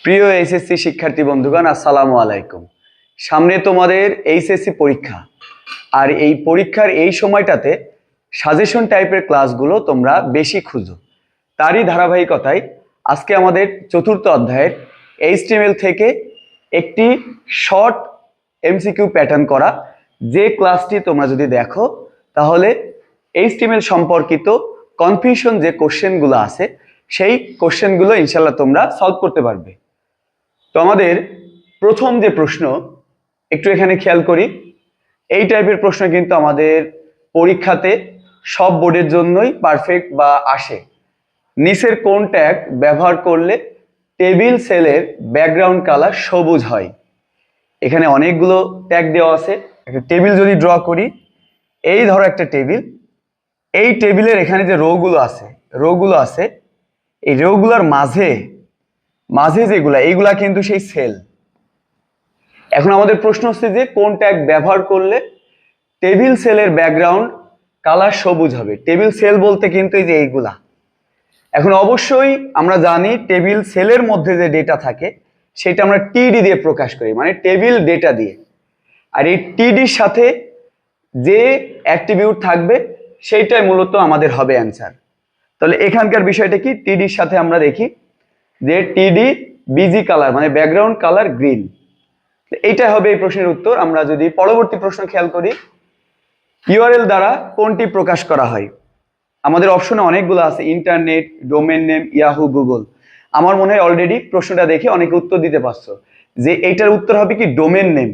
প্রিয় এইচএসসি শিক্ষার্থী বন্ধুগণ, আসসালামু আলাইকুম। সামনে তোমাদের এইচএসসি পরীক্ষা, আর এই পরীক্ষার এই সময়টাতে সাজেশন টাইপের ক্লাসগুলো তোমরা বেশি খুঁজো। তারই ধারাবাহিকতায় আজকে আমাদের চতুর্থ অধ্যায়ের এইচটিএমএল থেকে একটি শর্ট এমসিকিউ প্যাটার্ন করা, যে ক্লাসটি তোমরা যদি দেখো তাহলে এইচটিএমএল সম্পর্কিত কনফিউশন যে কোশ্চেনগুলো আছে সেই কোশ্চেনগুলো ইনশাল্লাহ তোমরা সলভ করতে পারবে। তো আমাদের প্রথম যে প্রশ্ন, একটু এখানে খেয়াল করি। এই টাইপের প্রশ্ন কিন্তু আমাদের পরীক্ষাতে সব বোর্ডের জন্যই পারফেক্ট বা আসে। নিচের কোন ট্যাগ ব্যবহার করলে টেবিল সেলের ব্যাকগ্রাউন্ড কালার সবুজ হয়? এখানে অনেকগুলো ট্যাগ দেওয়া আছে। একটা টেবিল যদি ড্র করি, এই ধরো একটা টেবিল, এই টেবিলের এখানে যে রোগুলো আছে এই রোগুলোর মাঝে মাঝে যেগুলা, এইগুলা কিন্তু সেই সেল। এখন আমাদের প্রশ্ন হচ্ছে যে কোন ট্যাগ ব্যবহার করলে টেবিল সেলের ব্যাকগ্রাউন্ড কালার সবুজ হবে। টেবিল সেল বলতে কিন্তু এই যে এইগুলা। এখন অবশ্যই আমরা জানি টেবিল সেলের মধ্যে যে ডেটা থাকে সেটা আমরা টিডি দিয়ে প্রকাশ করি, মানে টেবিল ডেটা দিয়ে। আর এই টিডির সাথে যে অ্যাট্রিবিউট থাকবে সেইটাই মূলত আমাদের হবে অ্যান্সার। তাহলে এখানকার বিষয়টা কি, টিডির সাথে আমরা দেখি যে টিডি বিজি কালার, মানে ব্যাকগ্রাউন্ড কালার গ্রিন। এইটা হবে এই প্রশ্নের উত্তর। আমরা যদি পরবর্তী প্রশ্ন খেয়াল করি, ইউআরএল দ্বারা কোনটি প্রকাশ করা হয়? আমাদের অপশনে অনেকগুলো আছে, internet, domain name, Yahoo, Google. আমার মনে হয় অলরেডি প্রশ্নটা দেখে অনেকে উত্তর দিতে পারছো যে এইটার উত্তর হবে কি ডোমেন নেম।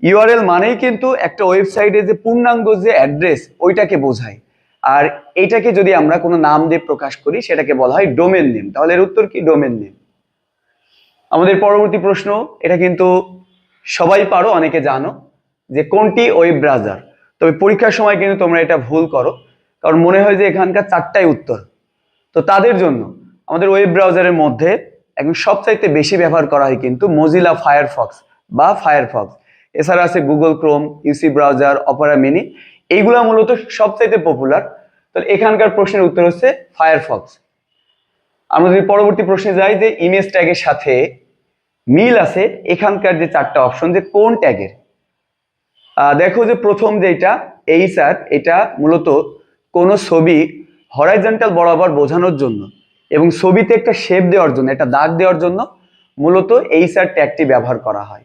ইউআরএল মানেই কিন্তু একটা ওয়েবসাইটে যে পূর্ণাঙ্গ যে অ্যাড্রেস ওইটাকে বোঝায়, আর এইটাকে যদি আমরা কোনো নাম দিয়ে প্রকাশ করি সেটাকে বলা হয় ডোমেন নেম। তাহলে এর উত্তর কি ডোমেন নেম। আমাদের পরবর্তী প্রশ্ন, এটা কিন্তু সবাই পারো, অনেকে জানো যে কোনটি ওয়েব ব্রাউজার। তবে পরীক্ষার সময় কিন্তু তোমরা এটা ভুল করো, কারণ মনে হয় যে এখানকার চারটাই উত্তর। তো তাদের জন্য আমাদের ওয়েব ব্রাউজারের মধ্যে এখন সবচাইতে বেশি ব্যবহার করা হয় কিন্তু মজিলা ফায়ারফক্স বা ফায়ারফক্স। এছাড়া আছে Google Chrome, UC browser, Opera Mini. এইগুলা মূলত সবচাইতে পপুলার। তো এখানকার প্রশ্নের উত্তর হচ্ছে ফায়ারফক্স। আমরা যদি পরবর্তী প্রশ্নে যাই, যে ইমেজ ট্যাগের সাথে মিল আছে এখানকার যে চারটা অপশন, যে কোন ট্যাগের। দেখো যে প্রথম যেটা এইচআর, এটা মূলত কোনো ছবি হরাইজন্টাল বরাবর বোঝানোর জন্য এবং ছবিতে একটা শেপ দেওয়ার জন্য, একটা দাগ দেওয়ার জন্য মূলত এইচআর ট্যাগটি ব্যবহার করা হয়।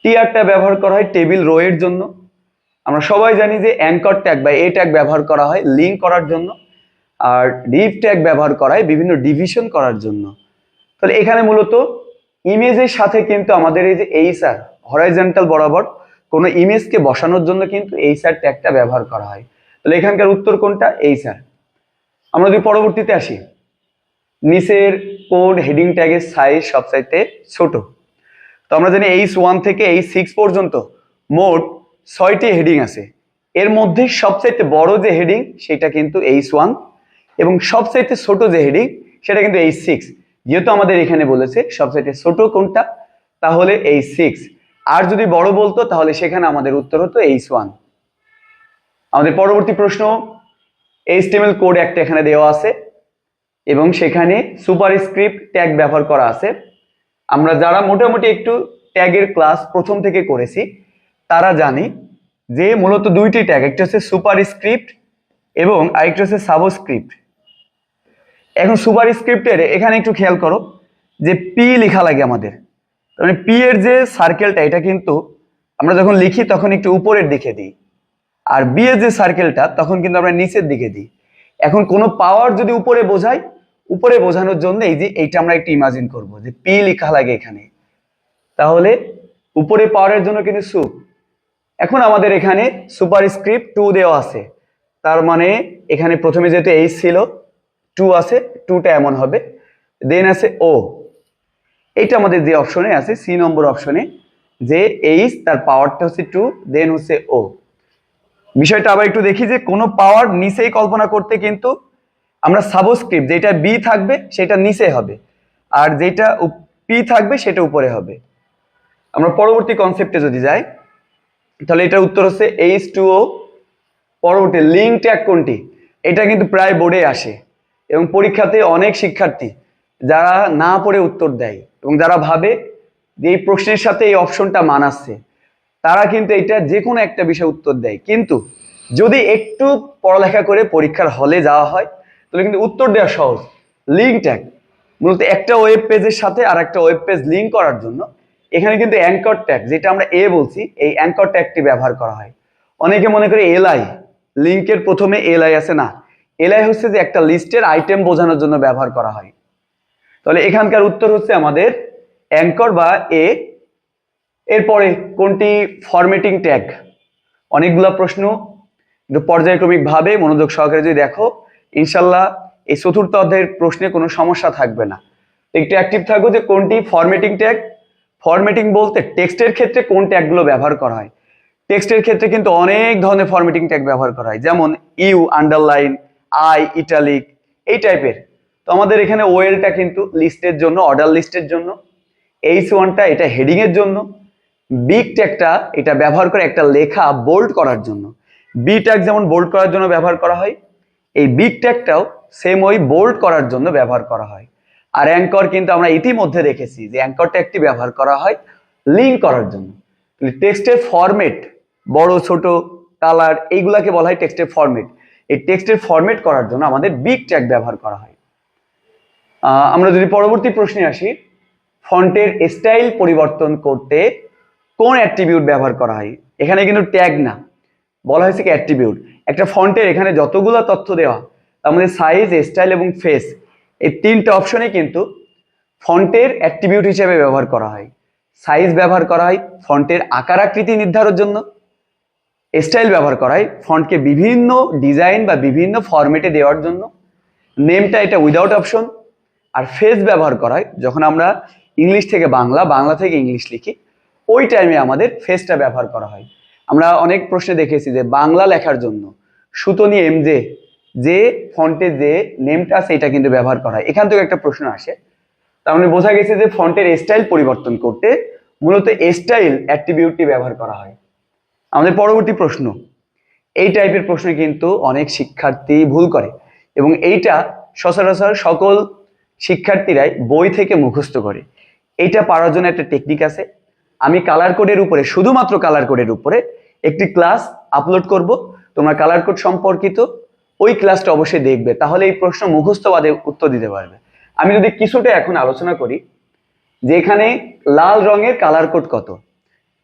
টিআরটা ব্যবহার করা হয় টেবিল রো এর জন্য। আমরা সবাই জানি যে অ্যাঙ্কর ট্যাগ বা এ ট্যাগ ব্যবহার করা হয় লিঙ্ক করার জন্য। আর ডিভ ট্যাগ ব্যবহার করা হয় বিভিন্ন ডিভিশন করার জন্য। তাহলে এখানে মূলত ইমেজের সাথে কিন্তু আমাদের এই যে এইচআর, হরাইজন্টাল বরাবর কোনো ইমেজকে বসানোর জন্য কিন্তু এইচআর ট্যাগটা ব্যবহার করা হয়। তাহলে এখানকার উত্তর কোনটা? এইচআর। আমরা যদি পরবর্তীতে আসি, নিচের কোড হেডিং ট্যাগের সাইজ সবচাইতে ছোট? তো আমরা জানি H1 থেকে H6 পর্যন্ত মোট 6টি হেডিং আছে। এর মধ্যে সবচাইতে বড় যে হেডিং সেটা কিন্তু H1, এবং সবচাইতে ছোট যে হেডিং সেটা কিন্তু H6। যেহেতু আমাদের এখানে বলেছে সবচাইতে ছোট কোনটা, তাহলে H6। আর যদি বড় বলতো তাহলে সেখানে আমাদের উত্তর হতো H1। আমাদের পরবর্তী প্রশ্ন, HTML কোড একটা এখানে দেওয়া আছে এবং সেখানে সুপারস্ক্রিপ্ট ট্যাগ ব্যবহার করা আছে। আমরা যারা মোটামুটি একটু ট্যাগের ক্লাস প্রথম থেকে করেছি তারা জানি যে মূলত দুইটি ট্যাগ, একটা হচ্ছে সুপারস্ক্রিপ্ট এবং আরেকটা হচ্ছে সাবস্ক্রিপ্ট। এখন সুপারস্ক্রিপ্টের এখানে একটু খেয়াল করো যে পি লেখা লাগে আমাদের, মানে পি এর যে সার্কেলটা এটা কিন্তু আমরা যখন লিখি তখন একটু উপরের দিকে দিই, আর বি এর যে সার্কেলটা তখন কিন্তু আমরা নিচের দিকে দিই। এখন কোনো পাওয়ার যদি উপরে বোঝাই, উপরে বোঝানোর জন্য এই যে এইটা আমরা একটু ইমাজিন করব যে পি লেখা লাগে এখানে, তাহলে উপরে পাওয়ারের জন্য কিন্তু সুপ। এখন আমাদের এখানে সুপারস্ক্রিপ্ট 2 দেওয়া আছে, তার মানে এখানে প্রথমে যেহেতু এইচ ছিল 2 আছে, 2টা এমন হবে। দেন আছে ও, এইটা আমাদের যে অপশনে আছে সি নম্বর অপশনে, যে এইচ তার পাওয়ারটা হচ্ছে 2, দেন হচ্ছে ও। বিষয়টা আবার একটু দেখি যে কোনো পাওয়ার নিচেই কল্পনা করতে কিন্তু আমরা সাবস্ক্রিপ্ট যেটা বি থাকবে সেটা নিচে হবে, আর যেটা পি থাকবে সেটা উপরে হবে। আমরা পরবর্তী কনসেপ্টে যদি যাই তাহলে এটার উত্তর হচ্ছে H2O। পরবর্তী লিঙ্ক ট্যাগ কোনটি? এটা কিন্তু প্রায় বোর্ডে আসে এবং পরীক্ষাতে অনেক শিক্ষার্থী যারা না পড়ে উত্তর দেয় এবং যারা ভাবে যে এই প্রশ্নের সাথে এই অপশনটা মানাচ্ছে, তারা কিন্তু এটা যে কোনো একটা বিষয়ে উত্তর দেয়। কিন্তু যদি একটু পড়ালেখা করে পরীক্ষার হলে যাওয়া হয় তাহলে কিন্তু উত্তর দেওয়া সহজ। লিঙ্ক ট্যাগ মূলত একটা ওয়েব পেজের সাথে আর একটা ওয়েব পেজ লিঙ্ক করার জন্য এখানে কিন্তু অ্যাঙ্কর ট্যাগ, যেটা আমরা বলছি, এই অ্যাঙ্কর ট্যাগটি ব্যবহার করা হয়। অনেকে মনে করে এলআই, লিঙ্কের প্রথমে এলআই আছে, না, এলআই হচ্ছে যে একটা লিস্টের আইটেম বোঝানোর জন্য ব্যবহার করা হয়। তাহলে এখানকার উত্তর হচ্ছে আমাদের অ্যাঙ্কর বা এরপরে কোনটি ফরম্যাটিং ট্যাগ? অনেকগুলা প্রশ্ন, একটু পর্যায়ক্রমিক ভাবে মনোযোগ সহকারে যদি দেখো, ইনশাল্লাহ এই চতুর্থ অধ্যায়ের প্রশ্নে কোনো সমস্যা থাকবে না। একটু অ্যাক্টিভ থাকবো যে কোনটি ফরম্যাটিং ট্যাগ। ফরম্যাটিং বলতে টেক্সটের ক্ষেত্রে কোন ট্যাগগুলো ব্যবহার করা হয়। টেক্সটের ক্ষেত্রে কিন্তু অনেক ধরনের ফরম্যাটিং ট্যাগ ব্যবহার করা হয়, যেমন ইউ, আন্ডারলাইন, আই, ইটালিক, এই টাইপের। তো আমাদের এখানে ওয়েলটা কিন্তু লিস্টের জন্য, অর্ডার লিস্টের জন্য, H1টা এটা হেডিং এর জন্য, বিগ ট্যাগটা এটা ব্যবহার করে একটা লেখা বোল্ড করার জন্য। বি ট্যাগ যেমন বোল্ড করার জন্য ব্যবহার করা হয়, এই বিগ ট্যাগটাও সেম ওই বোল্ড করার জন্য ব্যবহার করা হয়। আর অ্যাঙ্কর কিন্তু আমরা ইতিমধ্যে দেখেছি যে অ্যাঙ্কর ট্যাগটি ব্যবহার করা হয় লিঙ্ক করার জন্য। টেক্সটের ফরম্যাট, বড় ছোট কালার, এইগুলাকে বলা হয় টেক্সটের ফরম্যাট। এই টেক্সটের ফরম্যাট করার জন্য আমাদের বিগ ট্যাগ ব্যবহার করা হয়। আমরা যদি পরবর্তী প্রশ্নে আসি, ফন্টের স্টাইল পরিবর্তন করতে কোন অ্যাট্রিবিউট ব্যবহার করা হয়? এখানে কিন্তু ট্যাগ না, বলা হয়েছে কি অ্যাট্রিবিউট। একটা ফন্টের এখানে যতগুলো তথ্য দেওয়া, তার মধ্যে সাইজ, স্টাইল এবং ফেস, এই তিনটা অপশনে কিন্তু ফন্টের অ্যাট্রিবিউট হিসেবে ব্যবহার করা হয়। সাইজ ব্যবহার করা হয় ফন্টের আকার আকৃতি নির্ধারণের জন্য, স্টাইল ব্যবহার করা হয় ফন্টকে বিভিন্ন ডিজাইন বা বিভিন্ন ফরম্যাটে দেওয়ার জন্য, নেমটা এটা উইদাউট অপশন, আর ফেস ব্যবহার করা হয় যখন আমরা ইংলিশ থেকে বাংলা, বাংলা থেকে ইংলিশ লিখি, ওই টাইমে আমাদের ফেসটা ব্যবহার করা হয়। আমরা অনেক প্রশ্নে দেখেছি যে বাংলা লেখার জন্য সুতনি এমজে, যে ফন্টে যে নেমটা আছে এটা কিন্তু ব্যবহার করা হয়। এখান থেকে একটা প্রশ্ন আসে, তার মানে বোঝা গেছে যে ফন্টের স্টাইল পরিবর্তন করতে মূলত স্টাইল অ্যাট্রিবিউটটি ব্যবহার করা হয়। আমাদের পরবর্তী প্রশ্ন, এই টাইপের প্রশ্নে কিন্তু অনেক শিক্ষার্থী ভুল করে এবং এইটা সচরাচর সকল শিক্ষার্থীরাই বই থেকে মুখস্থ করে। এইটা পারার জন্য একটা টেকনিক আছে। আমি কালার কোডের উপরে, শুধুমাত্র কালার কোডের উপরে একটি ক্লাস আপলোড করব, তোমরা কালার কোড সম্পর্কিত ওই ক্লাসটা অবশ্যই দেখবে, তাহলে এই প্রশ্ন মুখস্থবাদে উত্তর দিতে পারবে। আমি যদি কিছুটা এখন আলোচনা করি যে এখানে লাল রঙের কালার কোড কত।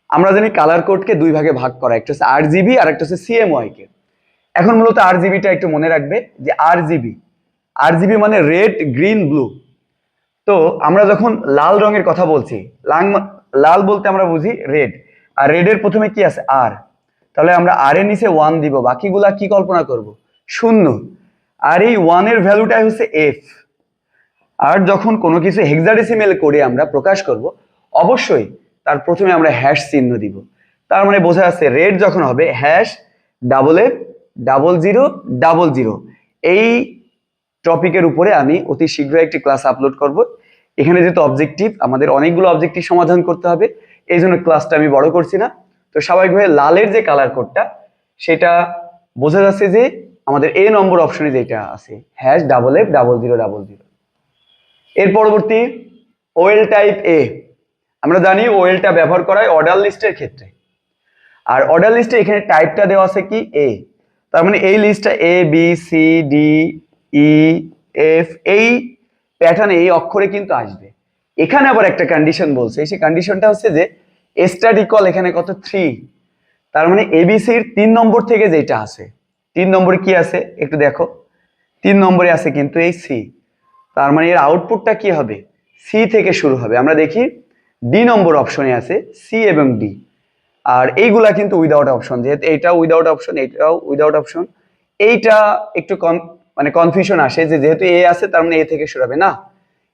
আমরা জানি কালার কোডকে দুই ভাগে ভাগ করা, একটা হচ্ছে RGB আর একটা হচ্ছে CMYK কে। এখন মূলত RGBটা একটু মনে রাখবে যে RGB মানে রেড, গ্রিন, ব্লু। তো আমরা যখন লাল রঙের কথা বলছি, লাল বলতে আমরা বুঝি রেড, আর রেডের প্রথমে কি আছে? আর। তাহলে আমরা আর এর নিচে 1 দিব, বাকিগুলা কি কল্পনা করব? শূন্য। আর এই 1 এর ভ্যালুটাই হচ্ছে F। আর যখন কোনো কিছু হেক্সাডেসিমেল করে আমরা প্রকাশ করব, অবশ্যই তার প্রথমে আমরা হ্যাশ চিহ্ন দিব। তার মানে বোঝা যাচ্ছে রেড যখন হবে #F0000। এই টপিকের উপরে আমি অতি শীঘ্রই একটি ক্লাস আপলোড করব। এখানে যেহেতু অবজেক্টিভ, আমাদের অনেকগুলো অবজেক্টিভ সমাধান করতে হবে, এই জন্য ক্লাসটা আমি বড় করছি না। তো স্বাভাবিকভাবে লালের যে কালার কোডটা, সেটা বোঝা যাচ্ছে যে আমাদের নম্বর অপশনে যেটা আছে #F0000। এর পরবর্তী ওয়েল টাইপ এ, আমরা জানি ওয়েলটা ব্যবহার করা হয় অর্ডার লিস্টের ক্ষেত্রে। আর অর্ডার লিস্টে এখানে টাইপটা দেওয়া আছে কি এ, তার মানে এই লিস্টটা ABCDEF এই প্যাটার্নে, এই অক্ষরে কিন্তু আসবে। এখানে আবার একটা কন্ডিশন বলছে, সেই কন্ডিশনটা হচ্ছে যে স্টার ইকুয়াল এখানে কত? 3। তার মানে ABCর 3 নম্বর থেকে যেটা আছে, 3 নম্বরে কি আছে একটু দেখো, 3 নম্বরে আছে কিন্তু এই সি। তার মানে এর আউটপুটটা কি হবে? সি থেকে শুরু হবে। আমরা দেখি ডি নম্বর অপশনে আছে সি এবং ডি, আর এইগুলা কিন্তু উইদাউট অপশন, যেহেতু এইটাও উইদাউট অপশন, এইটাও উইদাউট অপশন। এইটা একটু মানে কনফিউশন আসে যে যেহেতু এ আছে তার মানে এ থেকে শুরু হবে না,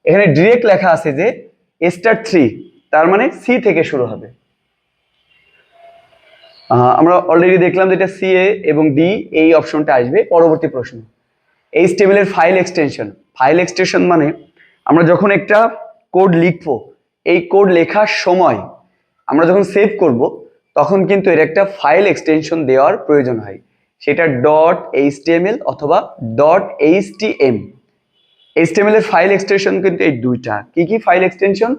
এখানে ডিরেক্ট লেখা আছে যে *3, তার মানে সি থেকে শুরু হবে। আমরা অলরেডি দেখলাম যে এটা CA এবং ডি এই অপশনটা আসবে। পরবর্তী প্রশ্ন, HTML এর ফাইল এক্সটেনশন মানে আমরা যখন একটা কোড লিখবো, এই কোড লেখার সময় আমরা যখন সেভ করব, তখন কিন্তু এর একটা ফাইল এক্সটেনশন দেওয়ার প্রয়োজন হয়, সেটা .html অথবা .htm। HTML এর ফাইল এক্সটেনশন কিন্তু এই দুইটা। কি কি ফাইল এক্সটেনশন?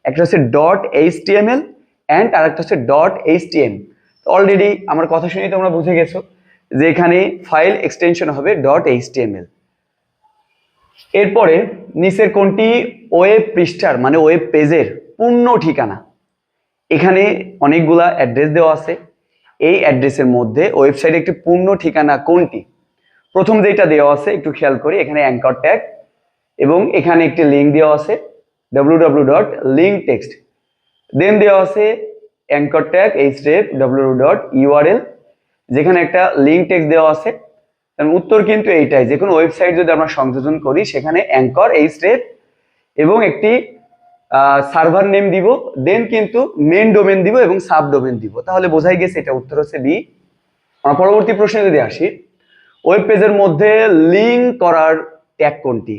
একটা হচ্ছে ডট এইচটিএমএল অ্যান্ড আরেকটা হচ্ছে ডট এইচটিএম। অলরেডি আমার কথা শুনে তোমরা বুঝে গেছো যে এখানে ফাইল এক্সটেনশন হবে ডট এইচটিএমএল। এরপরে নিচের কোনটি ওয়েব পৃষ্ঠার মানে ওয়েব পেজের পূর্ণ ঠিকানা? এখানে অনেকগুলা অ্যাড্রেস দেওয়া আছে। এই অ্যাড্রেসের মধ্যে ওয়েবসাইটে একটি পূর্ণ ঠিকানা কোনটি? প্রথম যেটা দেওয়া আছে একটু খেয়াল করি, এখানে অ্যাঙ্কর ট্যাগ এবং এখানে একটি লিঙ্ক দেওয়া আছে www.linktext, দেন দেওয়া আছে অ্যাঙ্কর ট্যাগ www.url, যেখানে একটা লিঙ্ক টেক্সট দেওয়া আছে। উত্তর কিন্তু এইটাই, যে কোনো ওয়েবসাইট যদি আমরা সংযোজন করি সেখানে অ্যাঙ্কর এবং একটি সার্ভার নেম দিব, দেন কিন্তু মেন ডোমেন দিব এবং সাব ডোমেন দিব, তাহলে বোঝাই গেছে এটা উত্তর হচ্ছে বি। আমরা পরবর্তী প্রশ্নে যদি আসি, ওয়েব পেজের মধ্যে লিঙ্ক করার ট্যাগ কোনটি?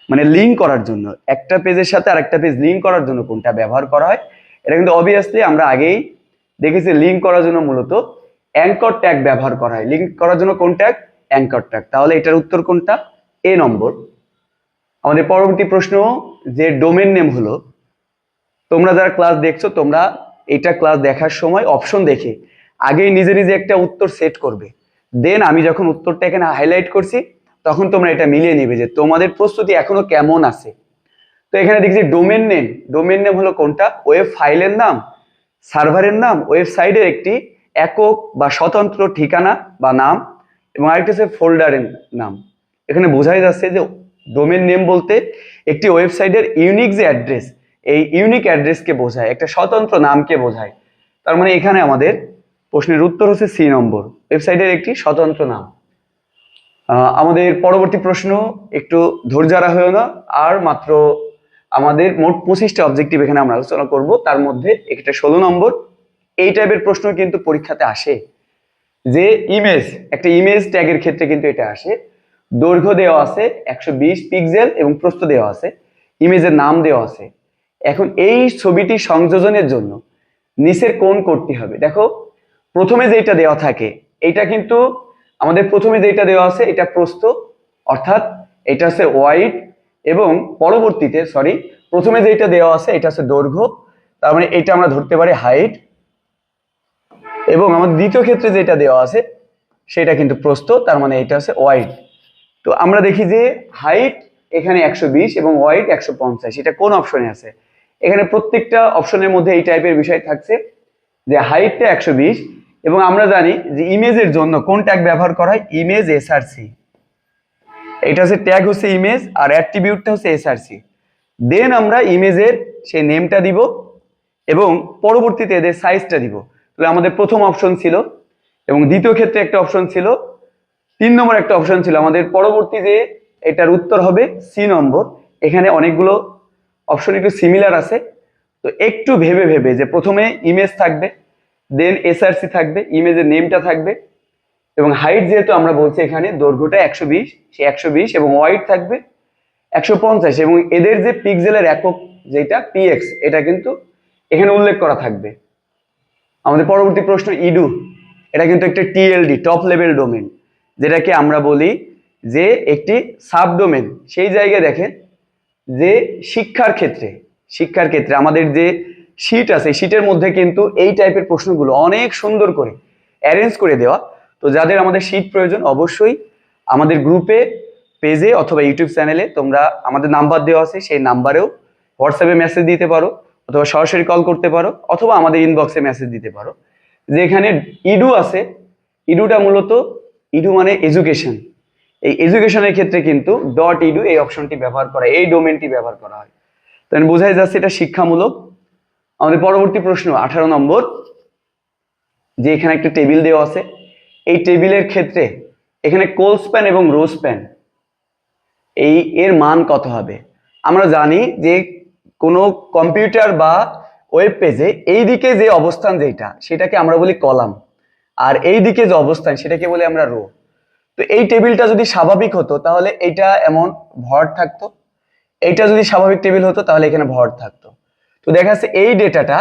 মানে লিঙ্ক করার জন্য একটা পেজের সাথে আরেকটা পেজ লিঙ্ক করার জন্য কোনটা ব্যবহার করা হয়? এটা কিন্তু অবভিয়াসলি আমরা আগেই দেখেছি, লিঙ্ক করার জন্য মূলত অ্যাঙ্কর ট্যাগ ব্যবহার করা হয়। লিঙ্ক করার জন্য কোন ট্যাগ? Anchor tag. তাহলে এটার উত্তর কোনটা? এ নম্বর। আমাদের পরবর্তী প্রশ্ন, যে ডোমেন নেম হলো, তোমরা যারা ক্লাস দেখছো তোমরা এটা ক্লাস দেখার সময় অপশন দেখে আগেই নিজে নিজে একটা উত্তর সেট করবে, দেন আমি যখন উত্তরটা এখানে হাইলাইট করছি তখন তোমরা এটা মিলিয়ে নিবে যে তোমাদের প্রস্তুতি এখনো কেমন আছে। তো এখানে দেখছি ডোমেন নেম হলো কোনটা? ওয়েব ফাইলের নাম, সার্ভারের নাম, ওয়েবসাইটের একটি একক বা স্বতন্ত্র ঠিকানা বা নাম, এবং আরেকটা হচ্ছে ফোল্ডারের নাম। এখানে বোঝাই যাচ্ছে যে ডোমেন নেম বলতে একটি ওয়েবসাইটের ইউনিক যে অ্যাড্রেস, এই ইউনিক অ্যাড্রেসকে বোঝায়, একটা স্বতন্ত্র নামকে বোঝায়। তার মানে এখানে আমাদের প্রশ্নের উত্তর হচ্ছে সি নম্বর, ওয়েবসাইটের একটি স্বতন্ত্র নাম। আমাদের পরবর্তী প্রশ্ন, একটু ধৈর্য হারা হয়েও না, আর মাত্র আমাদের মোট 25টা অবজেক্টিভ এখানে আমরা আলোচনা করব, তার মধ্যে একটা 16 নম্বর। এই টাইপের প্রশ্ন কিন্তু পরীক্ষাতে আসে, যে একটা ইমেজ ট্যাগের ক্ষেত্রে কিন্তু এটা আসে। দৈর্ঘ্য দেওয়া আছে 120 পিক্সেল এবং প্রস্থ দেওয়া আছে, ইমেজের নাম দেওয়া আছে। এখন এই ছবিটি সংযোজনের জন্য নিচের কোন করতে হবে? দেখো, প্রথমে যেটা দেওয়া থাকে এটা কিন্তু আমাদের প্রথমে যেটা দেওয়া আছে এটা প্রস্থ, অর্থাৎ এটা হচ্ছে ওয়াইড, এবং পরবর্তীতে প্রথমে যেটা দেওয়া আছে এটা হচ্ছে দৈর্ঘ্য, তার মানে এটা আমরা ধরতে পারি হাইট, এবং আমাদের দ্বিতীয় ক্ষেত্রে যেটা দেওয়া আছে সেটা কিন্তু প্রস্থ, তার মানে এটা হচ্ছে ওয়াইড। তো আমরা দেখি যে হাইট এখানে 120 এবং ওয়াইড 150, এটা কোন অপশনে আছে? এখানে প্রত্যেকটা অপশনের মধ্যে এই টাইপের বিষয় থাকছে যে হাইটটা 120, এবং আমরা জানি যে ইমেজের জন্য কোন ট্যাগ ব্যবহার করা হয়? Image SRC. এটা হচ্ছে ট্যাগ হচ্ছে ইমেজ আর অ্যাট্রিবিউটটা হচ্ছে এসআরসি। দেন আমরা ইমেজের সেই নেমটা দিব এবং পরবর্তীতে এদের সাইজটা দিব। তাহলে আমাদের প্রথম অপশন ছিল, এবং দ্বিতীয় ক্ষেত্রে একটা অপশন ছিল, 3 নম্বর একটা অপশন ছিল। আমাদের পরবর্তী যে এটার উত্তর হবে সি নম্বর। এখানে অনেকগুলো অপশন একটু সিমিলার আছে, তো একটু ভেবে ভেবে যে প্রথমে ইমেজ থাকবে, দেন এসআরসি থাকবে, ইমেজের নেমটা থাকবে, এবং হাইট যেহেতু আমরা বলছি এখানে দৈর্ঘ্যটা 120, সে 120, এবং ওয়াইড থাকবে 150, এবং এদের যে পিক্সেলের একক যেটা পিএক্স, এটা কিন্তু এখানে উল্লেখ করা থাকবে। আমাদের পরবর্তী প্রশ্ন, ইডু, এটা কিন্তু একটা টিএলডি, টপ লেভেল ডোমেন, যেটাকে আমরা বলি যে একটি সাবডোমেন। সেই জায়গায় দেখেন যে শিক্ষার ক্ষেত্রে আমাদের যে শীট আছে, শীটের মধ্যে কিন্তু এই টাইপের প্রশ্নগুলো অনেক সুন্দর করে অ্যারেঞ্জ করে দেওয়া। তো যাদের আমাদের শীট প্রয়োজন, অবশ্যই আমাদের গ্রুপে, পেজে অথবা ইউটিউব চ্যানেলে তোমরা আমাদের নাম্বার দেওয়া আছে, সেই নাম্বারেও হোয়াটসঅ্যাপে মেসেজ দিতে পারো, অথবা সরাসরি কল করতে পারো, অথবা আমাদের ইনবক্সে মেসেজ দিতে পারো। যেখানে ইডু আছে, ইডুটা মূলত, ইডু মানে এডুকেশন, এই এডুকেশনের ক্ষেত্রে কিন্তু ডট ইডু এই অপশনটি ব্যবহার করা, এই ডোমেনটি ব্যবহার করা হয়। তাহলে বোঝাই যাচ্ছে এটা শিক্ষামূলক। আমাদের পরবর্তী প্রশ্ন 18 নম্বর, যে এখানে একটা টেবিল দেওয়া আছে, এই টেবিলের ক্ষেত্রে এখানে কোল স্প্যান এবং রো স্প্যান এর মান কত হবে? আমরা জানি যে কোনো কম্পিউটার বা ওয়েব পেজে এই দিকে যে অবস্থান যেটা, সেটাকে আমরা বলি কলাম, আর এই দিকে যে অবস্থান সেটাকে বলি আমরা রো। তো এই টেবিলটা যদি স্বাভাবিক হতো তাহলে এটা এমন ভর থাকতো, এইটা যদি স্বাভাবিক টেবিল হতো তাহলে এখানে ভর থাকতো। তো দেখা যাচ্ছে এই ডেটাটা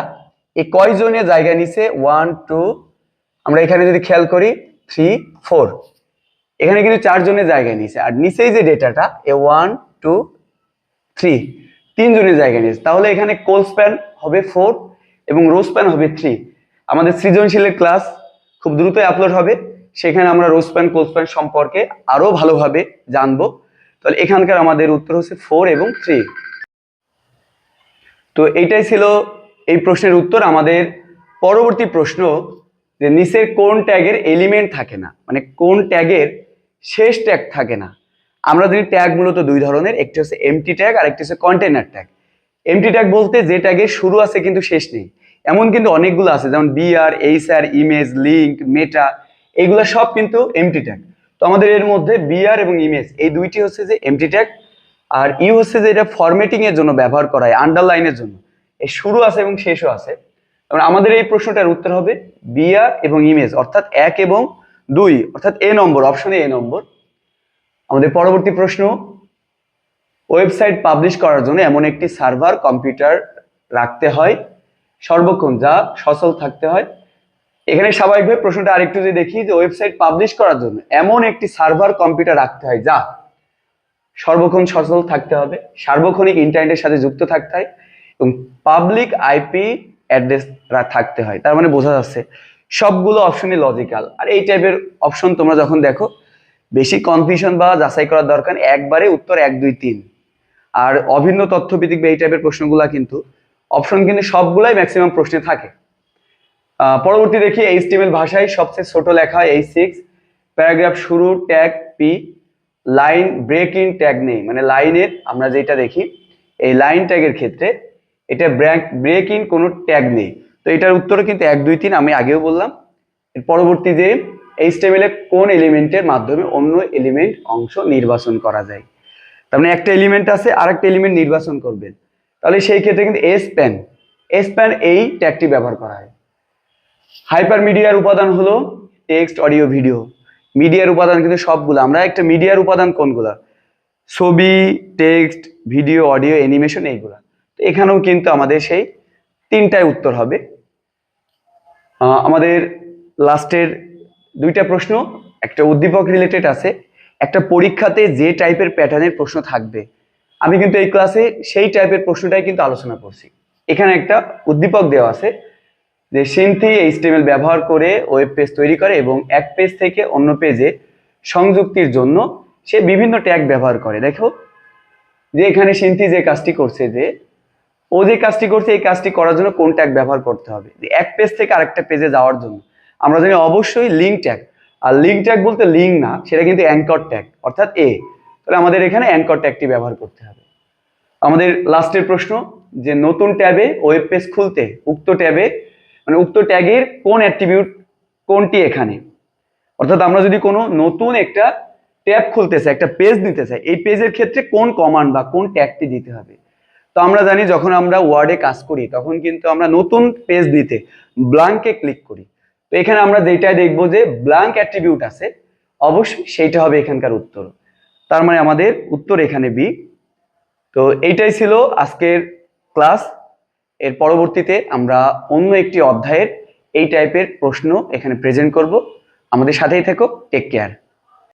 এই কয়জনের জায়গা নিছে? 1 2, আমরা এখানে যদি খেয়াল করি 3 4, এখানে কিন্তু 4 জনের জায়গায় নিছে। আর নিচেই যে ডেটাটা 1 2 3, 3 জনের জায়গা নিয়েছে। তাহলে এখানে কোল স্প্যান হবে 4 এবং রো স্প্যান হবে 3। আমাদের সৃজনশীলের ক্লাস খুব দ্রুতই আপলোড হবে, সেখানে আমরা রো স্প্যান কোল স্প্যান সম্পর্কে আরো ভালোভাবে জানবো। তাহলে এখানকার আমাদের উত্তর হচ্ছে 4 এবং 3। তো এইটাই ছিল এই প্রশ্নের উত্তর। আমাদের পরবর্তী প্রশ্ন যে নিচের কোন ট্যাগের এলিমেন্ট থাকে না, মানে কোন ট্যাগের শেষ ট্যাগ থাকে না। আমরা জানি ট্যাগ মূলত দুই ধরনের, একটি হচ্ছে এমটি ট্যাগ আর একটি হচ্ছে কন্টেনার ট্যাগ। এমটি ট্যাগ বলতে যে ট্যাগের শুরু আছে কিন্তু শেষ নেই, এমন কিন্তু অনেকগুলো আছে, যেমন বিআর, এইচআর, ইমেজ, লিঙ্ক, মেটা, এইগুলো সব কিন্তু এমটি ট্যাগ। তো আমাদের এর মধ্যে বিআর এবং ইমেজ এই দুইটি হচ্ছে যে এমটি ট্যাগ, আর ইউ হচ্ছে যে এটা ফরম্যাটিং এর জন্য ব্যবহার করা হয়, আন্ডারলাইনের জন্য। এই শুরু আছে এবং শেষও আছে। আমাদের এই প্রশ্নটার উত্তর হবে বিআর এবং ইমেজ, অর্থাৎ 1 এবং 2, অর্থাৎ এ নম্বর, অপশনে এ নম্বর। আমাদের পরবর্তী প্রশ্ন, ওয়েবসাইট পাবলিশ করার জন্য এমন একটি সার্ভার কম্পিউটার রাখতে হয় সর্বক্ষণ যা সচল থাকতে হয়। এখানে স্বাভাবিকভাবে প্রশ্নটা আরেকটু যদি দেখি, যে ওয়েবসাইট পাবলিশ করার জন্য এমন একটি সার্ভার কম্পিউটার রাখতে হয় যা সর্বক্ষণ সচল থাকতে হবে, সার্বক্ষণিক ইন্টারনেটের সাথে যুক্ত থাকতে হয় এবং পাবলিক আইপি অ্যাড্রেস থাকতে হয়। তার মানে বোঝা যাচ্ছে সবগুলো অপশনই লজিক্যাল। আর এই টাইপের অপশন তোমরা যখন দেখো, বেশি কনফিউশন বা যাচাই করার দরকার, একবারে উত্তর 1, 2, 3। আর অভিন্ন তথ্যভিত্তিক এই টাইপের প্রশ্নগুলা কিন্তু অপশন কিন্তু সবগুলাই ম্যাক্সিমাম প্রশ্নে থাকে। পরবর্তী দেখি, এইচটিএমএল ভাষায় সবচেয়ে ছোট লেখা H6, প্যারাগ্রাফ শুরু tag P, line break in tag নেই, মানে লাইনের আমরা যেটা দেখি এই লাইন ট্যাগের ক্ষেত্রে এটা ব্রেক ইন কোনো ট্যাগ নেই। তো এটার উত্তর কিন্তু 1, 2, 3 আমি আগেও বললাম। এর পরবর্তী যে এইচটিএমএল এ কোন এলিমেন্টের মাধ্যমে অন্য এলিমেন্ট অংশ নির্বাচন করা যায়, তার মানে একটা এলিমেন্ট আছে আর একটা এলিমেন্ট নির্বাচন করবেন, তাহলে সেই ক্ষেত্রে কিন্তু এসপ্যান এই ট্যাগটি ব্যবহার করা হয়। হাইপার মিডিয়ার উপাদান হলো টেক্সট, অডিও, ভিডিও। মিডিয়ার উপাদান কিন্তু সবগুলো, আমরা একটা মিডিয়ার উপাদান কোনগুলা, ছবি, টেক্সট, ভিডিও, অডিও, অ্যানিমেশন, এইগুলা। তো এখানেও কিন্তু আমাদের সেই 3টাই উত্তর হবে। আমাদের লাস্টের 2টা প্রশ্ন, একটা উদ্দীপক রিলেটেড আছে, একটা পরীক্ষাতে যে টাইপের প্যাটার্নের প্রশ্ন থাকবে, আমি কিন্তু এই ক্লাসে সেই টাইপের প্রশ্নটাই কিন্তু আলোচনা করছি। এখানে একটা উদ্দীপক দেওয়া আছে যে সিনথি এইচটিএমএল ব্যবহার করে ওয়েব পেজ তৈরি করে এবং এক পেজ থেকে অন্য পেজে সংযুক্তির জন্য সে বিভিন্ন ট্যাগ ব্যবহার করে। দেখো যে এখানে সিনথি যে কাজটি করছে, যে ও যে কাজটি করছে, এই কাজটি করার জন্য কোন ট্যাগ ব্যবহার করতে হবে, যে এক পেজ থেকে আরেকটা পেজে যাওয়ার জন্য আমরা জানি অবশ্যই লিঙ্ক ট্যাগ। আর লিঙ্ক ট্যাগ বলতে লিঙ্ক না, সেটা কিন্তু অ্যাঙ্কর ট্যাগ, অর্থাৎ এ। তাহলে আমাদের এখানে অ্যাঙ্কর ট্যাগটি ব্যবহার করতে হবে। আমাদের লাস্টের প্রশ্ন, যে নতুন ট্যাবে ওয়েব পেজ খুলতে উক্ত ট্যাবে মানে উক্ত ট্যাগের কোন অ্যাট্রিবিউট কোনটি এখানে, অর্থাৎ আমরা যদি কোনো নতুন একটা ট্যাব খুলতে চাই, একটা পেজ নিতে চাই, এই পেজের ক্ষেত্রে কোন কমান্ড বা কোন ট্যাগটি দিতে হবে। তো আমরা জানি যখন আমরা ওয়ার্ডে কাজ করি তখন কিন্তু আমরা নতুন পেজ দিতে ব্ল্যাঙ্কে ক্লিক করি। তো এখানে আমরা যেটা দেখবো যে ব্ল্যাঙ্ক অ্যাট্রিবিউট আছে, অবশ্যই সেইটা হবে এখানকার উত্তর। তার মানে আমাদের উত্তর এখানে বি। তো এইটাই ছিল আজকের ক্লাস। এর পরবর্তীতে আমরা অন্য একটি অধ্যায়ের এই টাইপের প্রশ্ন এখানে প্রেজেন্ট করব। আমাদের সাথেই থেকো, টেক কেয়ার।